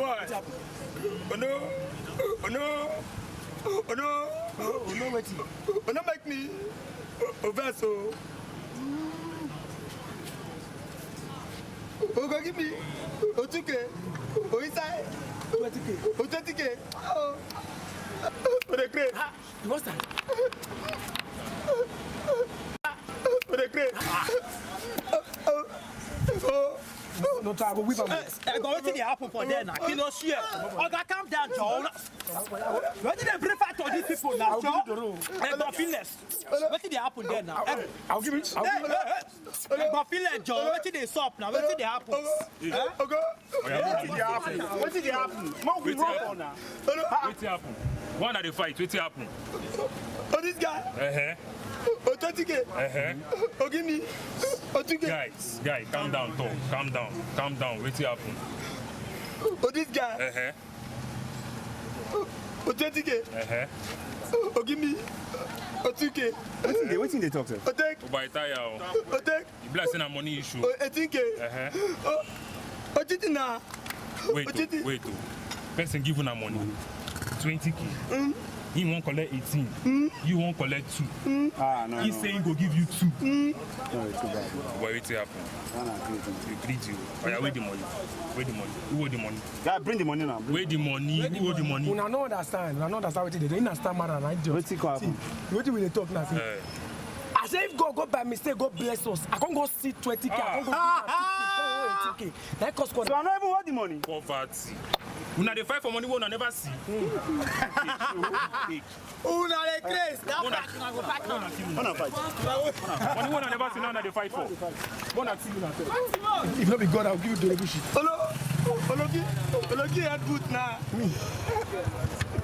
Why? Oh no. Oh no. Oh no. Oh no, wetin? Oh no, make me. Oh vessel. Oh go give me. Oh 2K. Oh inside. 20K. Oh 20K. Oh. Oh the crate. What's that? Oh the crate. Oh. No time, we will. I go to the apple for there now. Kilo share. Oga, calm down, Joe. What did they bring back to these people now, Joe? They go feeless. What did they happen there now? I'll give it. They go feeless, Joe. What did they stop now? What did they happen? Okay. What did they happen? What we wrong now? What happen? One at the fight. What happen? Oh, this guy. Oh, 20K. Oh, give me. Oh, 2K. Guys, calm down, talk. Calm down. What happen? Oh, this guy. Oh, 20K. Oh, give me. Oh, 2K. What's in the talk, sir? Oh, take. Oh, by tire. Oh, take. You blessing a money issue. Oh, 18K. Oh, cheating now. Wait. Person give you money. 20K. He won't collect 18. You won't collect 2. No. He's saying go give you 2. No, it's too bad. Why it happen? You greet you. Oh yeah, where the money? Who owe the money? Yeah, bring the money now. Where the money? Who owe the money? Una no understand what they do. They understand man right just. What's it called? What will they talk now? I say if God go by mistake, God bless us. I can't go see 20K. I can't go 18K. That cost. So I don't even want the money. Poverty. Una dey fight for money we una never see. Una dey craze. Una fight. Money we una never see, now una dey fight for. Una see una fight. If not be God, I'll give you the bullshit. Ologi had good now.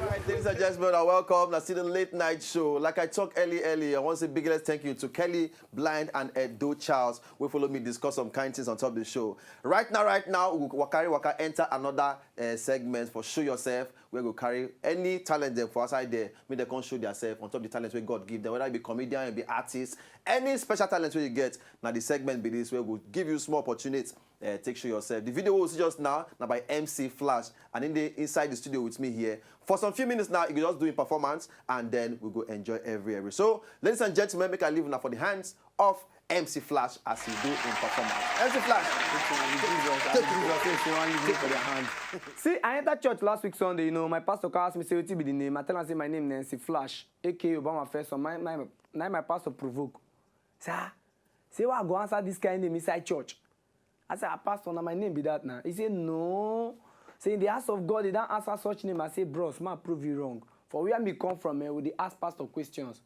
Right, ladies and gentlemen, welcome. Now, see the late night show. Like I talked earlier, I want to say biggest thank you to Kelly, Blind, and Edo Charles. We follow me discuss some kind things on top of the show. Right now, we will enter another segment for Show Yourself. We will carry any talent them for outside there. Make them come show themselves on top of the talents we God give them. Whether it be comedian, it be artist, any special talent you get. Now the segment be this where we'll give you small opportunities. Take Show Yourself. The video we'll see just now by MC Flash, and inside the studio with me here for some few minutes now. You can just do a performance, and then we'll go enjoy every. So, ladies and gentlemen, make a leave now for the hands of MC Flash as he do in performance. MC Flash, take for their hands. See, I entered church last week Sunday. You know, my pastor asked me, say, what be the name? I tell him, say, my name Nancy Flash, aka Obama first son. My pastor provoke. Sir, say, what I go answer this kind of name inside church? I said, pastor, now my name be that now. He said, no. Say, in the house of God, they don't answer such name. I say, bros, man, prove you wrong. For where me come from, we they ask pastor questions.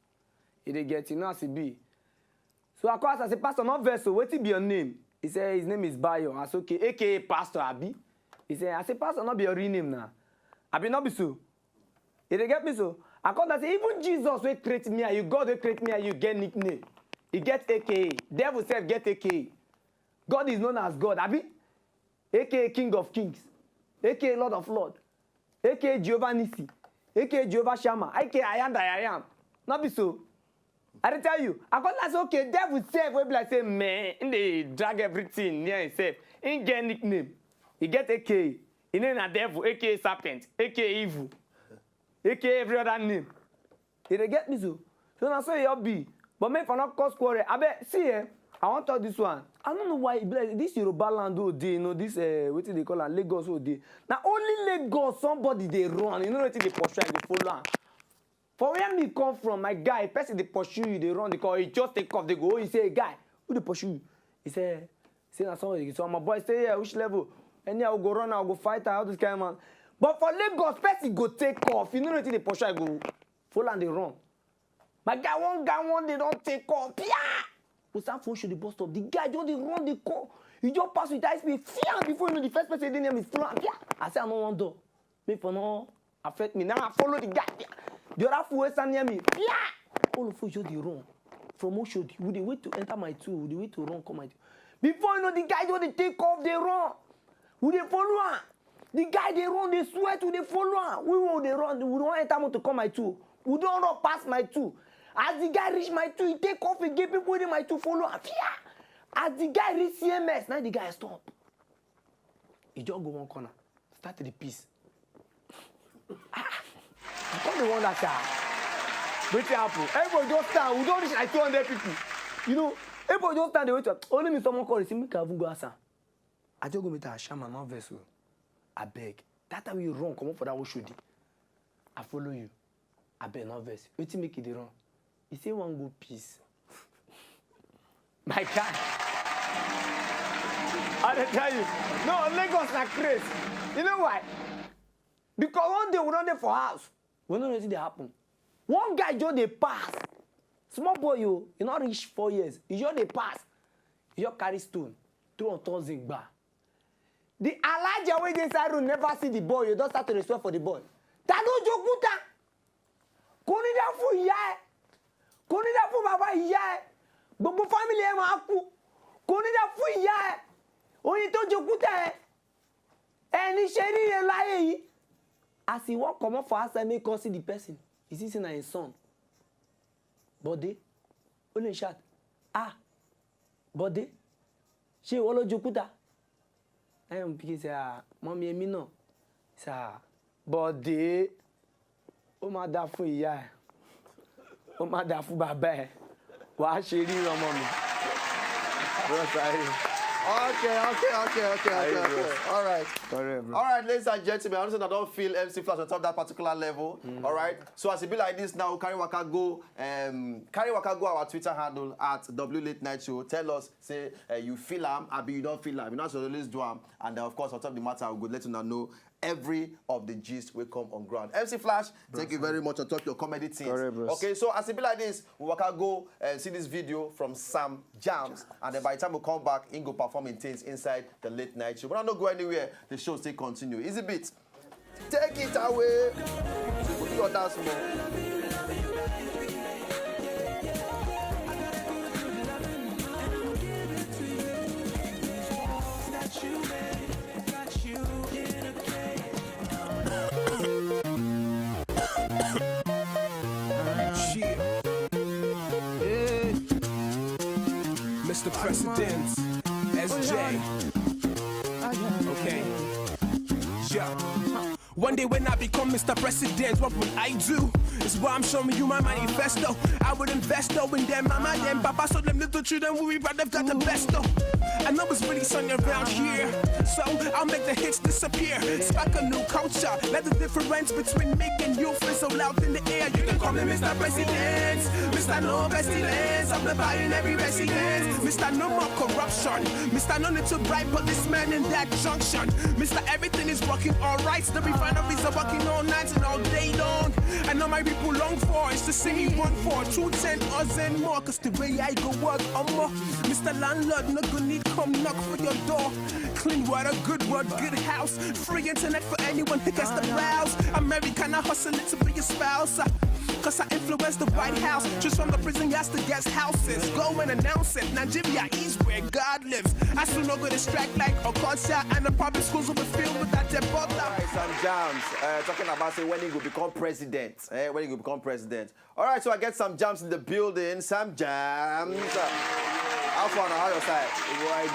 He they get, you know, as he be. So I call, I say, pastor, not vessel, what be your name? He said, his name is Bayo. I said, okay, aka Pastor Abi. He said, I say, pastor, not be your real name now. Abi not be so. He they get me so. I call, I say, even Jesus will create me, and you God will create me, and you get nickname. He get aka. Devil self get aka. God is known as God, Abi, aka King of Kings, aka Lord of Lords, aka Jehovah Nissi, aka Jehovah Shammah, aka I am that I am. Not be so. I tell you, I got like, okay, devil self will be like, say, man, they drag everything near himself. He get nickname. He get aka. He name a devil, aka serpent, aka evil, aka every other name. He they get me so. So now say you be. But me for not cause quarrel. I bet, see here. I want to talk this one. I don't know why this Yoruba land all day, you know, this what they call it, Lagos all day. Now only Lagos somebody they run, you know what they pursue and they follow. For where me come from, my guy, person they pursue you, they run, they call you just take off, they go. Oh, he say, guy, who they pursue you? He say now somebody. So my boy stay here, which level? And yeah, I'll go run, I'll go fight, all this kind of man. But for Lagos, person go take off. You know what they pursue, I go follow and they run. My guy, one they don't take off. Yeah. We start phone show the bus stop. The guy just run the car. He just pass with high speed. Before you know the first person they name is full. I say I no want door. Me for no affect me. Now I follow the guy. The other fool stand near me. All of you just they run. From Oshodi, we dey wait to enter my two. We dey wait to run come my two. Before you know the guy just take off, they run. We dey follow am. The guy they run, they sweat. We dey follow am. We will they run. We don't enter more to come my two. We don't run past my two. As the guy reach my two, he take off and get people in my two follow. As the guy reach CMS, now the guy stop. He just go one corner. start the piece. I come the one that wetin happen? Everybody just stand. We don't reach like 200 people. You know, everybody just stand. They wait. Only me someone call. Say make I even go answer. I just go meet a shaman, not vessel. I beg. That time you run, come up for that Oshodi. I follow you. I beg, not vessel. Wetin make it run? He say one go peace. My God. I tell you, no, Lagos na crazy. You know why? Because one day we run there for house. We don't know what happen. One guy just dey pass. Small boy, you not reach 4 years. He just dey pass. He just carry stone. Throw on top bar. The Elijah wey dey inside room never see the boy. You don't start to respect for the boy. Ta ló jokuta. Kò ní dá fún ìyá ẹ̀. Kò ní dá fún bàbá ìyá ẹ̀. Gbogbo family ẹ̀ máa kú. Kò ní dá fún ìyá ẹ̀. Oyin tó jokuta ẹ̀. Ẹni ṣe rí ẹ láyé yìí. As he walk comot for outside, make come see the person. He see say na his son. Bode, only shout, ah, Bode, ṣé ìwọ ló jokuta? I am pikin say, ah, mommy èmi náà. Say, ah, Bode, ó máa dá fún ìyá ẹ̀. Ó máa dá fún bàbá ẹ̀. Wàá ṣe rí ọmọ mi. Okay. All right. All right, ladies and gentlemen, I understand I don't feel MC Flash on top that particular level. All right. So as it be like this now, carry waka go our Twitter handle at WLateNightShow. Tell us, say you feel am, abi you don't feel am. You know, so always do am. And of course, on top of the matter, we will let you know every of the gist will come on ground. MC Flash, thank you very much on top of your comedy team. Okay, so as it be like this, we waka go and see this video from Sam Jams, and then by the time we come back, he go performing things inside the late night show. But I don't go anywhere. The show still continue. Easy beat. Take it away. Put your dance more. Mr. President, SJ. Okay. Yeah. One day when I become Mr. President, what will I do? It's why I'm showing you my manifesto. I would invest though in them, mama, them, papa, so them little children will be proud they've got the best though. I know it's really sunny around here, so I'll make the hits disappear. Spark a new culture, let the difference between me and you feel so loud in the air. You can call me Mr. President, Mr. No pestilence. I'm the buy in every residence, Mr. No more corruption, Mr. No need to bribe policemen in that junction, Mr. Everything is working alright. The refineries are working all night and all day long. I know my people long for is to see me run for 210 us and more. Cause the way I go work, I'm more. Mr. Landlord, no good need come knock for your door. Clean water, good road, good house. Free internet for anyone who gets the browse. American, I hustle it to be a spouse. Cause I influence the White House. Just from the prison yards to guest houses. Go and announce it. Nigeria is where God lives. I still not go to strike like Okocha, and the public schools will be filled with that depot. Alright, Sam Jams, talking about say when he will become president. When he will become president. Alright, so I get Sam Jams in the building. Sam Jams. How far now? How your side? I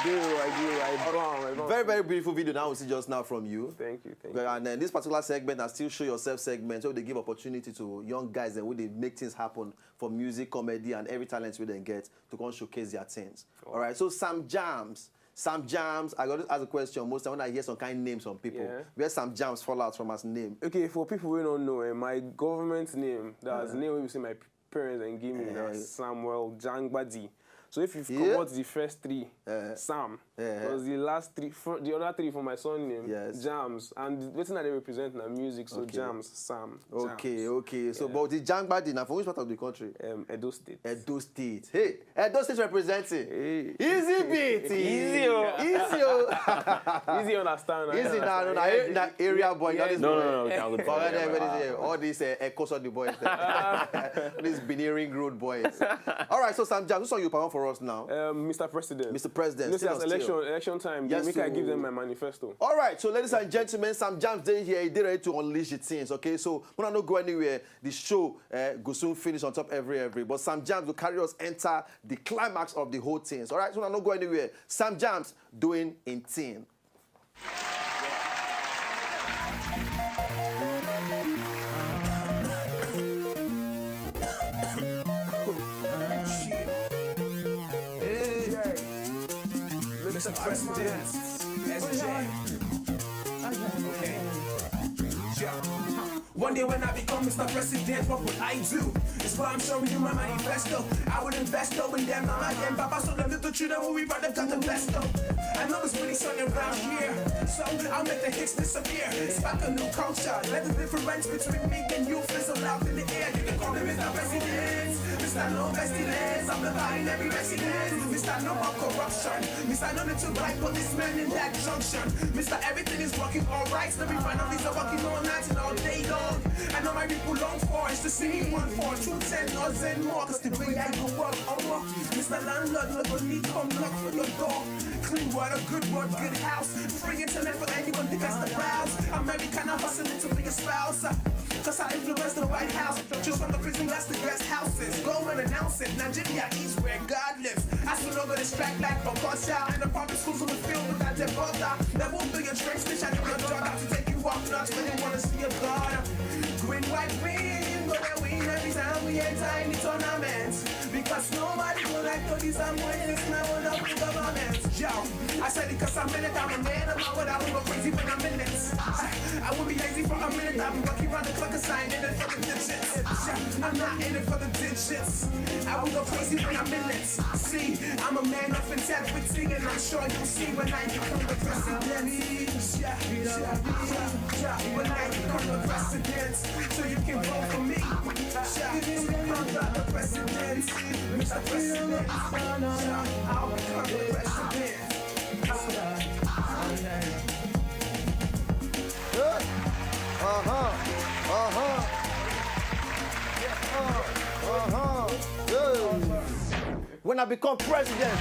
do. Very, very beautiful video now we see just now from you. Thank you. And then this particular segment, I still show yourself segment, so they give opportunity to young guys and where they make things happen for music, comedy, and every talent we then get to come showcase their things. Oh. All right, so Sam Jams, I got to ask a question most time when I hear some kind of names from people. Yeah. Where Sam Jams fall out from his name? Okay, for people who don't know, my government name, that's the name we say my parents and give me, that's Samuel Jangbadi. So if you come out the first three, Sam, because the last three, the other three for my son name, Jams, and what's that they represent now? Music, so Jams, Sam. Okay. So, but the Jangbadi now from which part of the country? Edo State. Edo State. Hey, Edo State representing. Hey. Easy beat. Easy understand. Easy now. Area boy. No. All these echoes of the boys. These Benin Road boys. All right, so Sam Jams, who's on you perform for us now? Mr. President. Mr. President. This is election time. Yes, I give them my manifesto. All right, so ladies and gentlemen, Sam Jams day here. He did ready to unleash the things. Okay, so we're not go anywhere. The show go soon finish on top every. But Sam Jams will carry us enter the climax of the whole things. All right, so we're not go anywhere. Sam Jams doing in team. Mr. President. SJ. Okay. Yeah. One day when I become Mr. President, what would I do? It's why I'm showing you my manifesto. I would invest in them, mama, them, papa, so the little children will be proud they've got the best of. I know it's really sunny around here, so I'll make the hits disappear. Spark a new culture, let the difference between me and you fizzle out in the air. You can call me Mr. President, Mr. No Pestilence. I'm the buying every resident, Mr. No more corruption, Mr. No need to write policemen in that junction, Mr. Everything is working alright. The refineries are working all night and all day long. I know my people long for is to see me 1 4 2 10 or 10 more. Cause the way I go up, Mr. Landlord, no go need come knock for your door. Clean water, good word, good house. Free internet for anyone that has the browse. American, I'm hustling to be a spouse. Cause I influence the White House. Just from the prison, that's the guest houses. Go and announce it. Nigeria is where God lives. I still don't go distract like a bus out. And the public schools will be filled with that dead butter. There won't be a train station in your daughter to take you off nuts when you wanna see a God. Green, white, green, go and win every time we enter in the tournaments. Because nobody will like to these I'm winning. It's my one up with government. Yo, I said it cause I'm in it. I'm a man. I'm not what I will go crazy when I'm in it. I will be lazy for a minute. I'll be working around the clock assigning it for the digits. I'm not in it for the digits. I will go crazy when I'm in it. See, I'm a man of integrity, and I'm sure you'll see when I become the president. When I become the president, so you can vote for me. I'm the president, Mr. President. I'll become the president. When I become president,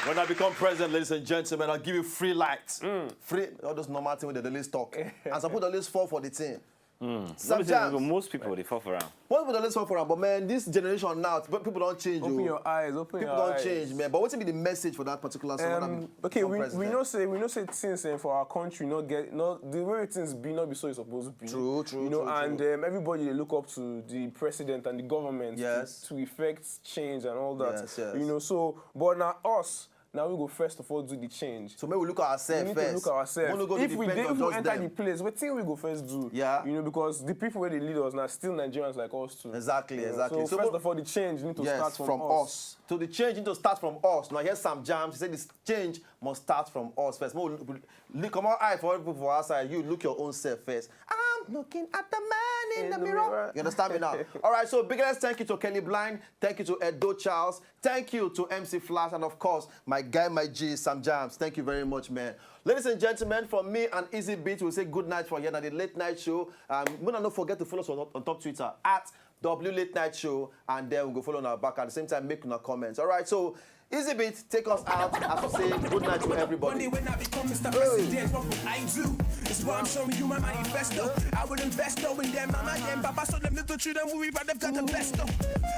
when I become president, ladies and gentlemen, I'll give you free lights. Free, all those normal things with the list talk. And some put the list fall for the team. Sometimes most people they fall for around. Most people don't fall for around, but man, this generation now, people don't change. Open your eyes, open your eyes. People don't change, man. But what's be the message for that particular song? Okay, we know say things for our country the way things not be so it's supposed to be. True. Everybody they look up to the president and the government to effect change and all that. Yes. But now us. Now we go first of all do the change. So maybe we look at ourselves first. We need to look at ourselves. If we enter the place, what thing we go first do? Yeah. Because the people where they lead us now still Nigerians like us too. Exactly. So first of all, the change need to start from us. So the change need to start from us. Now here's some jams. He said this change must start from us first. Come on, eye for people for outside. You look your own self first. I'm looking at the man in the mirror. You understand me now? All right. So biggest thank you to Kelly Blind. Thank you to Edo Charles. Thank you to MC Flash, and of course my guy, my G, Sam Jams. Thank you very much, man. Ladies and gentlemen, from me and Easy Beat, we'll say good night for here at the Late Night Show. Don't forget to follow us on top Twitter at W Late Night Show, and then we'll go follow on our back at the same time, make no comments. All right, so Easy Beat, take us out as we say good night to everybody. One day when I become Mr. President, what would I do? It's why I'm showing you my manifesto. I would invest in them, mama, them, papa, so them little children will be proud they've got the best of.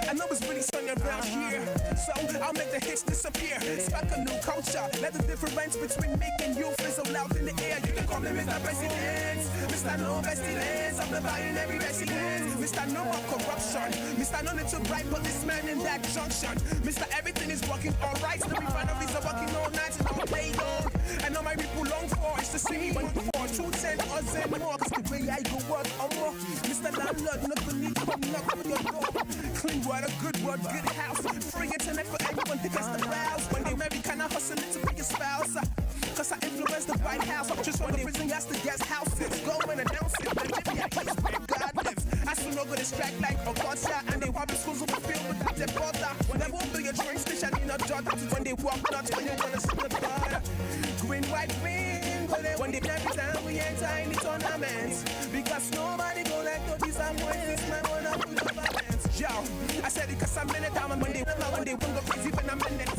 I know it's really sunny around here, so I'll make the hits disappear. Spark a new culture, let the difference between me and you fizzle out in the air. You can call me Mr. President, Mr. No Pestilence. I'm the buying every resident, Mr. No more corruption, Mr. No need to write policemen in that junction, Mr. Everything is working alright. The refineries are working all night and all day long. I know my people long for is to see me 1 4 2 10 or 10 more. Cause the way I go up, Mr. Landlord, no go need come knock on your door. Clean water, good word, good house. Free internet for anyone that has the browse. When they American, I'm hustling to be a spouse. Cause I influence the White House. Just when the prison has the guest houses. Go and announce it. Nigeria is where God lives. I still not go distract like a bus out. And they public schools will be filled with that butter. When there won't be a train station in a jog. When they walk nuts, when they wanna see the butter. Green, white, green. When they every time we enter in the tournaments. Because nobody go like to this I'm winning. It's my one up with the balance. Yo, I said it cause I'm in it. When they won't go crazy when I'm in it.